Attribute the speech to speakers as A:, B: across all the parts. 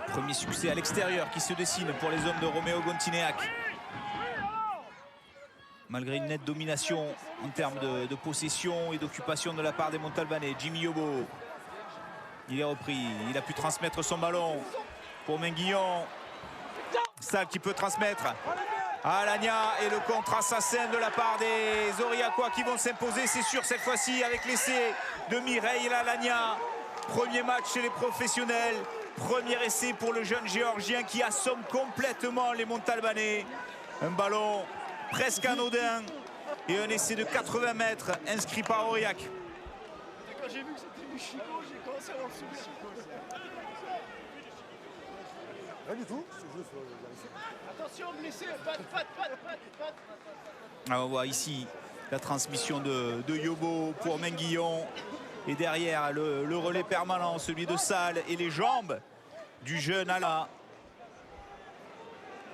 A: Premier succès à l'extérieur qui se dessine pour les hommes de Roméo Gontineac. Malgré une nette domination en termes de possession et d'occupation de la part des Montalbanais. Jimmy Yobo, il est repris, il a pu transmettre son ballon pour Menguillon. Sal qui peut transmettre à Alagna et le contre-assassin de la part des Aurillacois qui vont s'imposer, c'est sûr, cette fois-ci avec l'essai de Mireille Alagna. Premier match chez les professionnels, premier essai pour le jeune Géorgien qui assomme complètement les Montalbanais. Un ballon presque anodin et un essai de 80 mètres inscrit par Aurillac.
B: Quand j'ai vu que c'était du Chico, j'ai commencé à avoir le sourire.
C: Rien du tout, c'est juste vérifier.
B: Attention, blessé, pat.
A: Alors on voit ici la transmission de Yobo pour Menguillon. Et derrière le relais permanent, celui de Sal et les jambes du jeune Alain.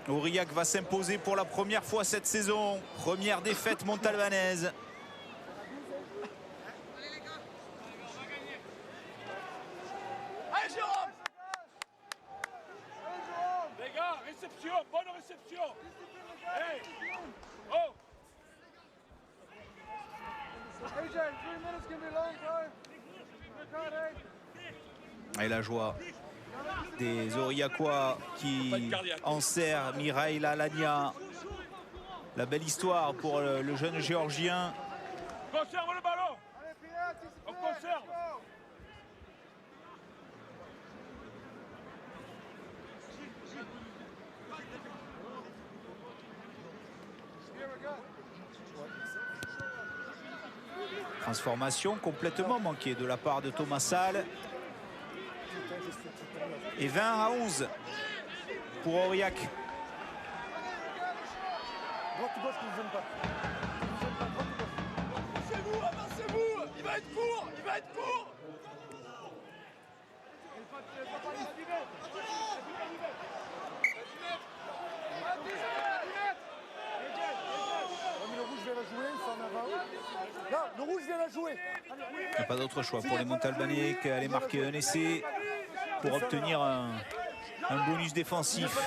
A: Aurillac va s'imposer pour la première fois cette saison. Première défaite montalbanaise.
B: Allez, Jérôme! Les gars, réception, bonne réception! Hey! Oh!
A: Et la joie des Aurillacois qui enserrent Mireille Alagna. La belle histoire pour le jeune Géorgien.
B: Conserve le ballon! On conserve!
A: Transformation complètement manquée de la part de Thomas Sal. Et 20 à 11 pour Aurillac.
B: Avancez-vous, avancez-vous! Il va être court! Il va être court!
C: Le rouge vient la jouer, il s'en va. Là, le rouge vient la jouer.
A: Il n'y a pas d'autre choix pour les Montalbanais qu'aller marquer un essai pour obtenir un bonus défensif.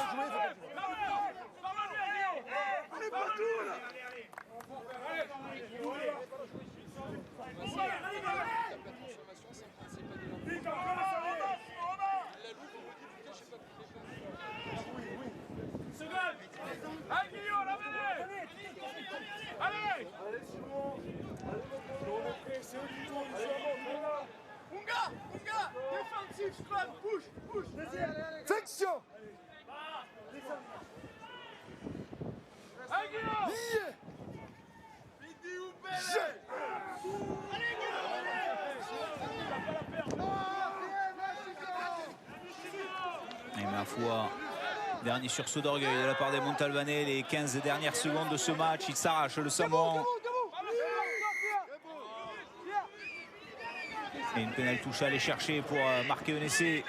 B: Allez, Guillaume, allez! Allez! Unga! Défensif, scrum, push!
C: Section.
B: Allez, Guillaume!
A: Et ma foi, dernier sursaut d'orgueil de la part des Montalbanais. Les 15 dernières secondes de ce match, il s'arrache le Samoan. Et une pénale touche à aller chercher pour marquer un essai.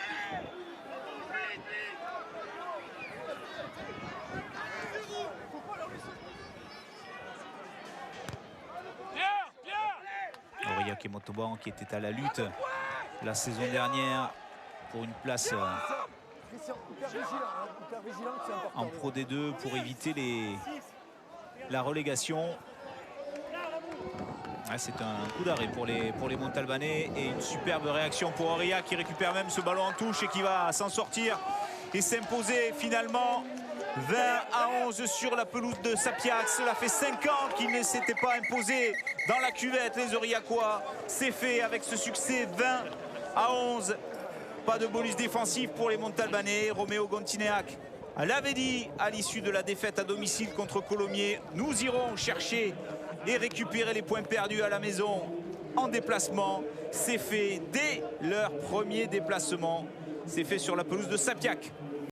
A: Aurillac et Montauban qui étaient à la lutte la saison dernière pour une place en Pro D2 pour éviter la relégation. C'est un coup d'arrêt pour les Montalbanais et une superbe réaction pour Aurillac qui récupère même ce ballon en touche et qui va s'en sortir et s'imposer finalement 20 à 11 sur la pelouse de Sapiac. Cela fait 5 ans qu'ils ne s'étaient pas imposés dans la cuvette, les Aurillacois. C'est fait avec ce succès 20 à 11. Pas de bonus défensif pour les Montalbanais. Roméo Gontineac l'avait dit à l'issue de la défaite à domicile contre Colomiers. Nous irons chercher et récupérer les points perdus à la maison en déplacement. C'est fait dès leur premier déplacement. C'est fait sur la pelouse de Sapiac.